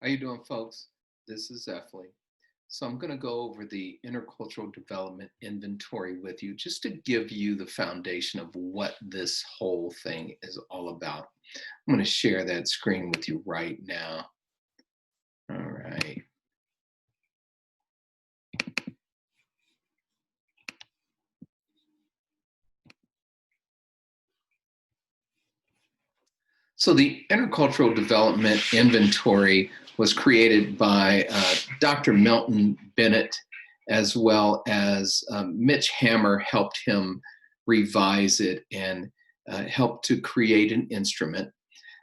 How you doing, folks? This is Efley. So I'm going to go over the intercultural development inventory with you just to give you the foundation of what this whole thing is all about. I'm going to share that screen with you right now. All right. So the intercultural development inventory was created by Dr. Milton Bennett, as well as Mitch Hammer helped him revise it and helped to create an instrument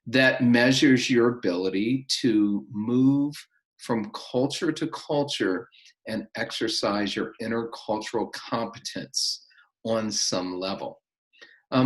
that measures your ability to move from culture to culture and exercise your intercultural competence on some level.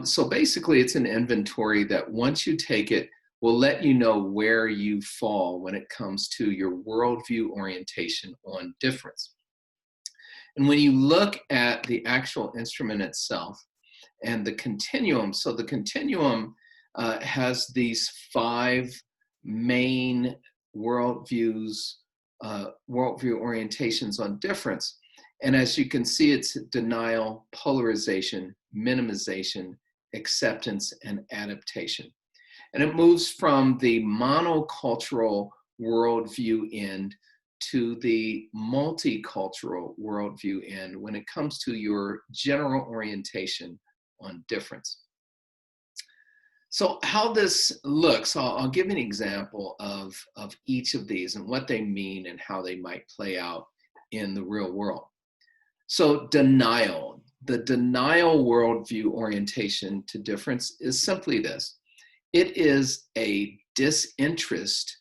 So basically, it's an inventory that once you take it, will let you know where you fall when it comes to your worldview orientation on difference. And when you look at the actual instrument itself and the continuum, so the continuum has these five main worldviews, worldview orientations on difference. And as you can see, it's denial, polarization, minimization, acceptance, and adaptation. And it moves from the monocultural worldview end to the multicultural worldview end when it comes to your general orientation on difference. So how this looks, I'll give an example of each of these and what they mean and how they might play out in the real world. So denial, the denial worldview orientation to difference is simply this. It is a disinterest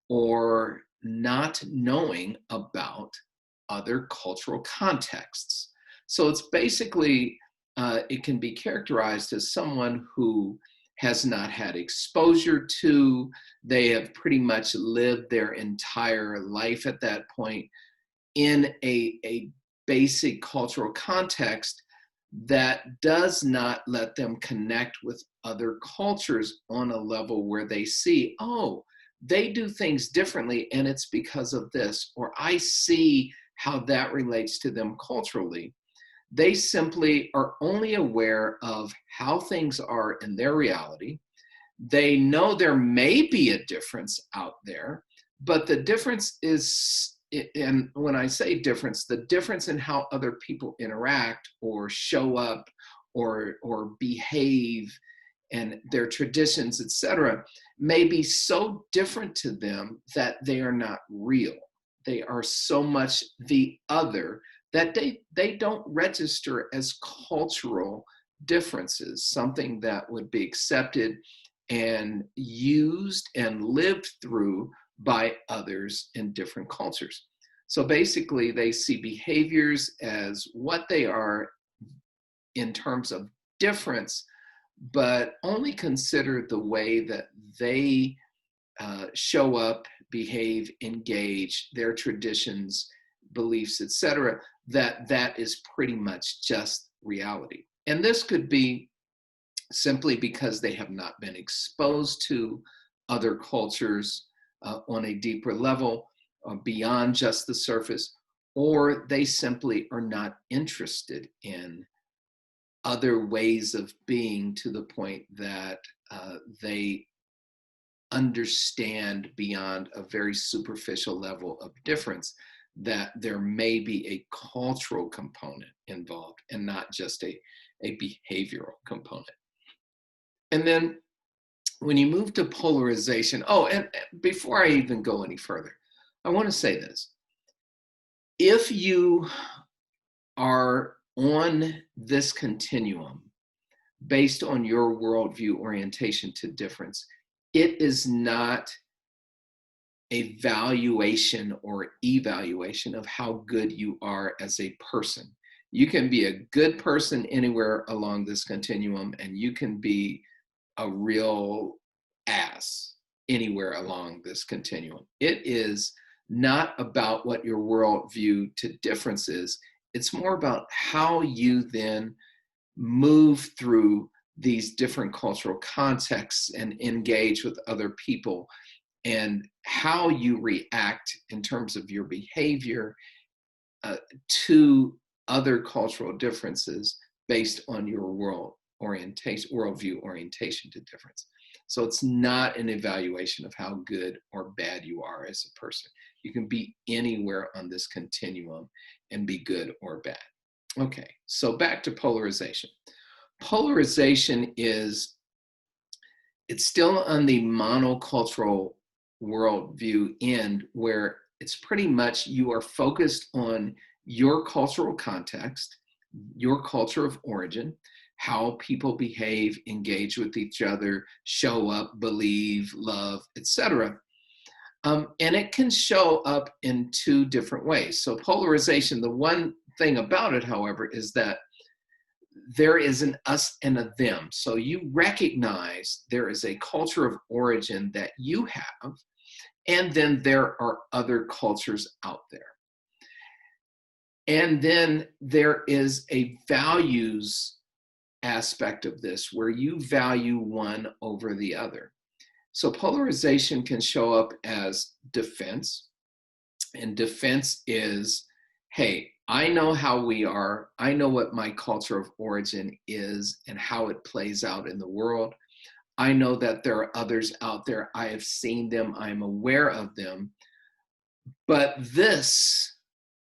or not knowing about other cultural contexts. So it's basically, it can be characterized as someone who has not had exposure to, they have pretty much lived their entire life at that point in a basic cultural context that does not let them connect with other cultures on a level where they see, oh, they do things differently and it's because of this, or I see how that relates to them culturally. They simply are only aware of how things are in their reality. They know there may be a difference out there, but the difference is, and when I say difference, the difference in how other people interact or show up or behave and their traditions, etc., may be so different to them that they are not real. They are so much the other that they don't register as cultural differences, something that would be accepted and used and lived through by others in different cultures. So basically, they see behaviors as what they are in terms of difference, but only consider the way that they show up, behave, engage, their traditions, beliefs, etc., that is pretty much just reality. And this could be simply because they have not been exposed to other cultures on a deeper level, beyond just the surface, or they simply are not interested in other ways of being to the point that they understand beyond a very superficial level of difference that there may be a cultural component involved and not just a behavioral component. And then when you move to polarization, oh, and before I even go any further, I want to say this. If you are on this continuum based on your worldview orientation to difference, it is not a valuation or evaluation of how good you are as a person. You can be a good person anywhere along this continuum, and you can be a real ass anywhere along this continuum. It is not about what your worldview to difference is. It's more about how you then move through these different cultural contexts and engage with other people and how you react in terms of your behavior to other cultural differences based on your worldview orientation to difference. So it's not an evaluation of how good or bad you are as a person. You can be anywhere on this continuum and be good or bad. Okay, so back to polarization. Polarization is, it's still on the monocultural worldview end, where it's pretty much you are focused on your cultural context, your culture of origin, how people behave, engage with each other, show up, believe, love, etc. And it can show up in two different ways. So polarization, the one thing about it, however, is that there is an us and a them. So you recognize there is a culture of origin that you have, and then there are other cultures out there. And then there is a values aspect of this where you value one over the other. So polarization can show up as defense. And defense is, hey, I know how we are. I know what my culture of origin is and how it plays out in the world. I know that there are others out there. I have seen them. I'm aware of them. But this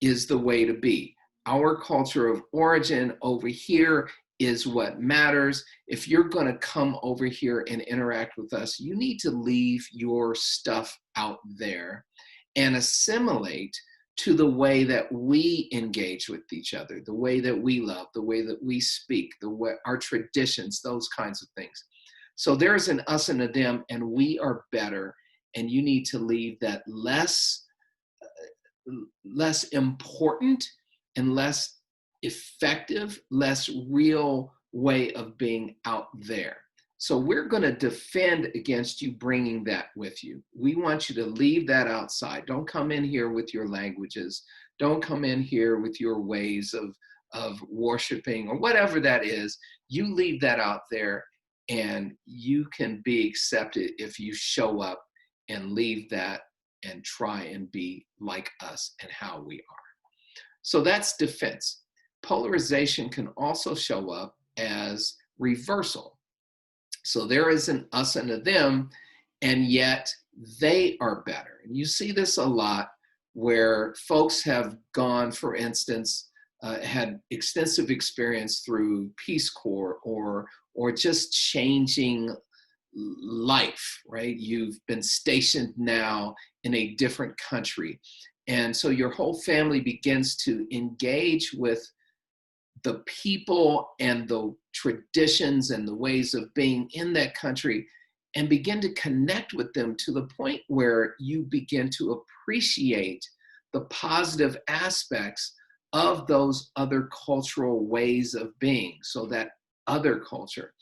is the way to be. Our culture of origin over here is what matters. If you're going to come over here and interact with us, you need to leave your stuff out there and assimilate to the way that we engage with each other, the way that we love, the way that we speak, the way our traditions, those kinds of things. So there's an us and a them, and we are better, and you need to leave that less important and less effective, less real way of being out there. So we're going to defend against you bringing that with you. We want you to leave that outside. Don't come in here with your languages. Don't come in here with your ways of worshiping or whatever that is. You leave that out there, and you can be accepted if you show up and leave that and try and be like us and how we are. So that's defense. Polarization can also show up as reversal. So there is an us and a them, and yet they are better. And you see this a lot where folks have gone, for instance, had extensive experience through Peace Corps or just changing life, right? You've been stationed now in a different country. And so your whole family begins to engage with the people and the traditions and the ways of being in that country and begin to connect with them to the point where you begin to appreciate the positive aspects of those other cultural ways of being, so that other culture.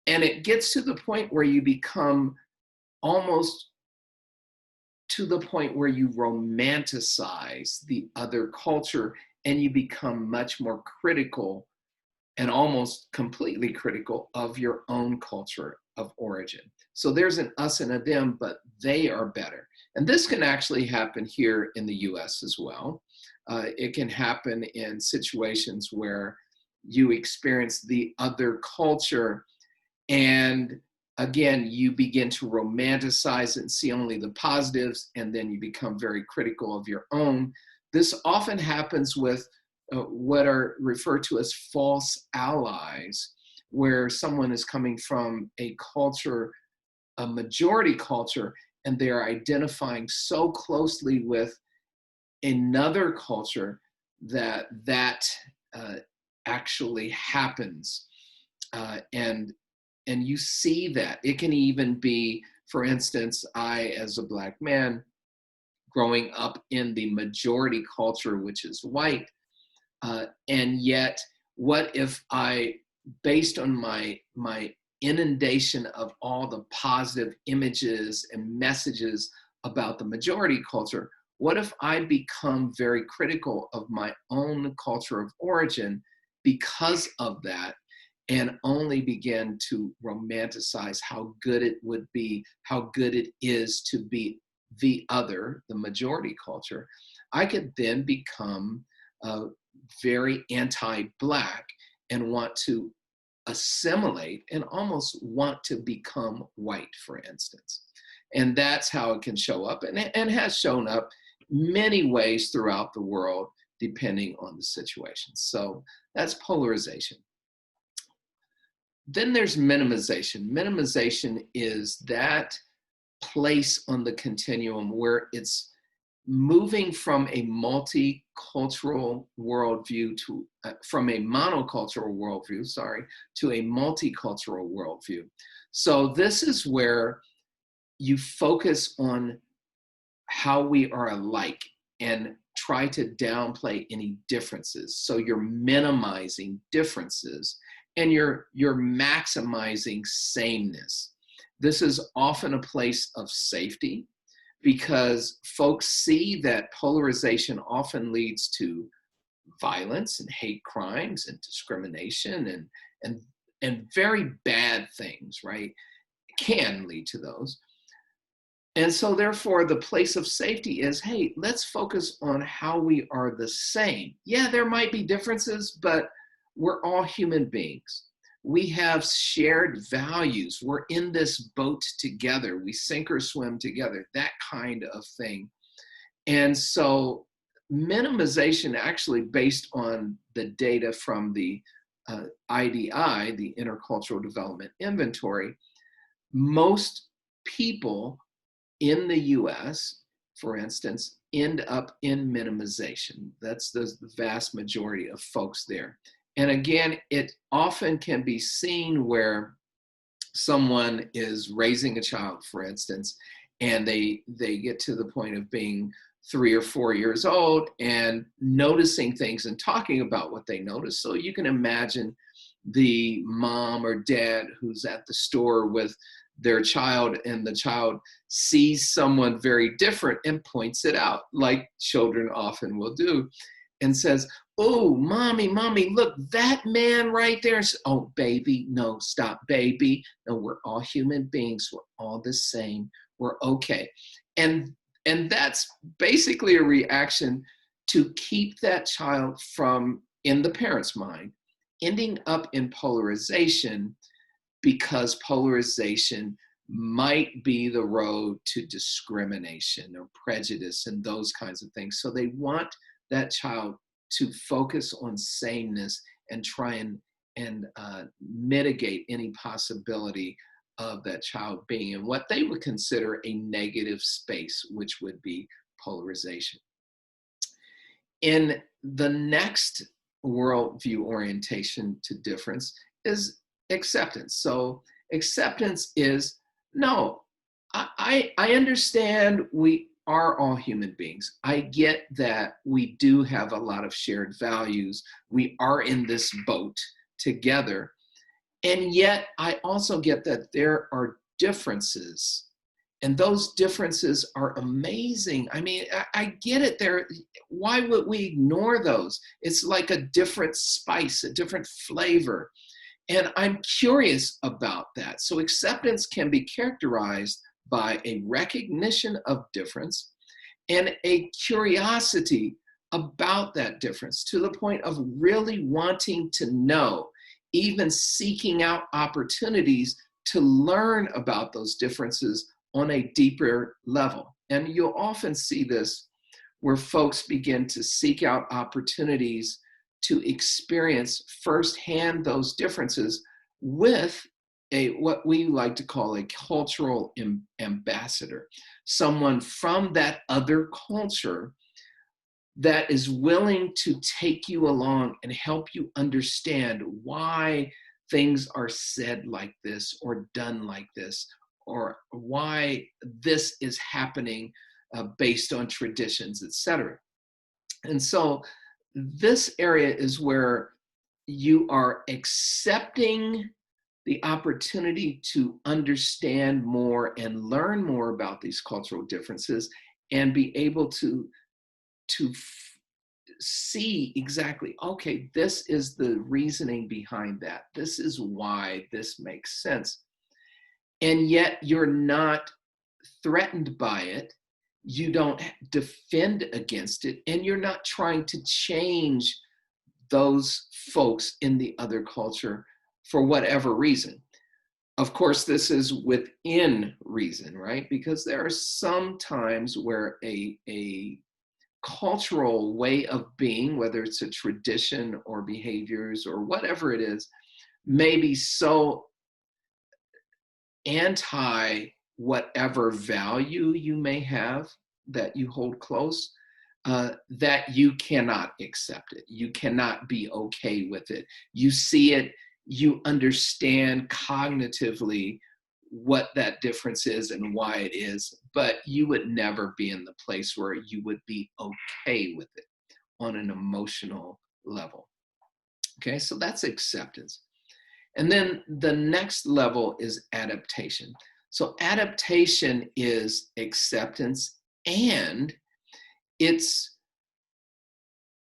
And it gets to the point where you become almost to the point where you romanticize the other culture, and you become much more critical and almost completely critical of your own culture of origin. So there's an us and a them, but they are better. And this can actually happen here in the US as well. It can happen in situations where you experience the other culture, and again, you begin to romanticize it and see only the positives, and then you become very critical of your own. This often happens with what are referred to as false allies, where someone is coming from a culture, a majority culture, and they're identifying so closely with another culture that actually happens. And you see that. It can even be, for instance, I, as a Black man, growing up in the majority culture, which is white, and yet, what if I, based on my inundation of all the positive images and messages about the majority culture, what if I become very critical of my own culture of origin because of that? and only begin to romanticize how good it would be, how good it is to be the other, the majority culture, I could then become very anti-Black and want to assimilate and almost want to become white, for instance. And that's how it can show up, and has shown up many ways throughout the world, depending on the situation. So that's polarization. Then there's minimization. Minimization is that place on the continuum where it's moving from a multicultural worldview to, from a monocultural worldview, sorry, to a multicultural worldview. So this is where you focus on how we are alike and try to downplay any differences. So you're minimizing differences and you're maximizing sameness. This is often a place of safety because folks see that polarization often leads to violence and hate crimes and discrimination and very bad things, right? Can lead to those. And so therefore the place of safety is, hey, let's focus on how we are the same. Yeah, there might be differences, but we're all human beings. We have shared values. We're in this boat together. We sink or swim together, that kind of thing. And so minimization, actually based on the data from the IDI, the Intercultural Development Inventory, most people in the US, for instance, end up in minimization. That's the vast majority of folks there. And again, it often can be seen where someone is raising a child, for instance, and they get to the point of being 3 or 4 years old and noticing things and talking about what they notice. So you can imagine the mom or dad who's at the store with their child, and the child sees someone very different and points it out, like children often will do, and says, "Oh, mommy, look, that man right there." "Oh, baby, no, stop, baby. No, we're all human beings. We're all the same. We're okay." And that's basically a reaction to keep that child from, in the parent's mind, ending up in polarization, because polarization might be the road to discrimination or prejudice and those kinds of things. So they want that child to focus on sameness and try and mitigate any possibility of that child being in what they would consider a negative space, which would be polarization. In the next worldview orientation to difference is acceptance. So acceptance is, no, I understand we are all human beings. I get that we do have a lot of shared values. We are in this boat together. And yet I also get that there are differences. And those differences are amazing. I mean, I get it there. Why would we ignore those? It's like a different spice, a different flavor. And I'm curious about that. So acceptance can be characterized by a recognition of difference and a curiosity about that difference, to the point of really wanting to know, even seeking out opportunities to learn about those differences on a deeper level. And you'll often see this where folks begin to seek out opportunities to experience firsthand those differences with what we like to call a cultural ambassador, someone from that other culture that is willing to take you along and help you understand why things are said like this or done like this, or why this is happening based on traditions, etc. And so this area is where you are accepting the opportunity to understand more and learn more about these cultural differences and be able to see exactly, okay, this is the reasoning behind that. This is why this makes sense. And yet you're not threatened by it. You don't defend against it, and you're not trying to change those folks in the other culture for whatever reason. Of course, this is within reason, right? Because there are some times where a cultural way of being, whether it's a tradition or behaviors or whatever it is, may be so anti whatever value you may have that you hold close, that you cannot accept it. You cannot be okay with it. You see it, you understand cognitively what that difference is and why it is, but you would never be in the place where you would be okay with it on an emotional level. Okay, so that's acceptance. And then the next level is adaptation. So adaptation is acceptance, and it's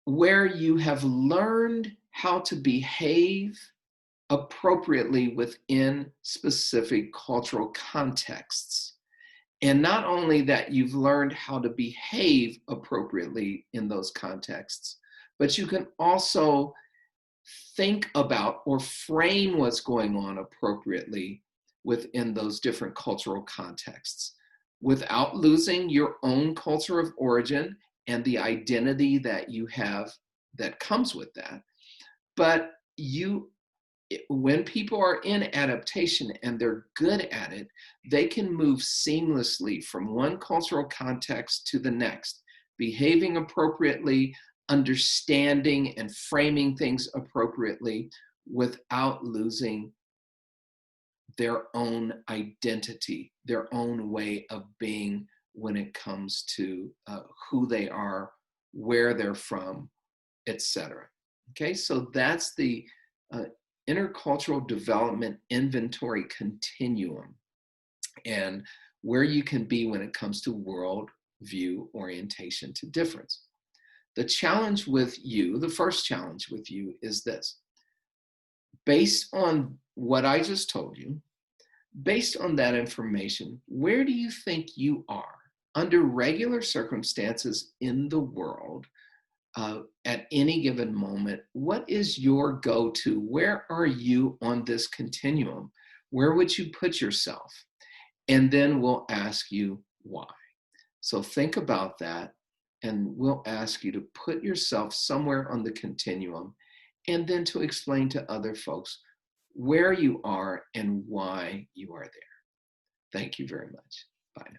where you have learned how to behave appropriately within specific cultural contexts. And not only that, you've learned how to behave appropriately in those contexts, but you can also think about or frame what's going on appropriately within those different cultural contexts without losing your own culture of origin and the identity that you have that comes with that. But when people are in adaptation and they're good at it, they can move seamlessly from one cultural context to the next, behaving appropriately, understanding and framing things appropriately without losing their own identity, their own way of being when it comes to who they are, where they're from, etc. Okay, so that's the intercultural development inventory continuum and where you can be when it comes to world view orientation to difference. The challenge with you, the first challenge with you is this. Based on what I just told you, based on that information, where do you think you are under regular circumstances in the world at any given moment? What is your go-to? Where are you on this continuum? Where would you put yourself? And then we'll ask you why. So think about that, and we'll ask you to put yourself somewhere on the continuum and then to explain to other folks where you are and why you are there. Thank you very much. Bye now.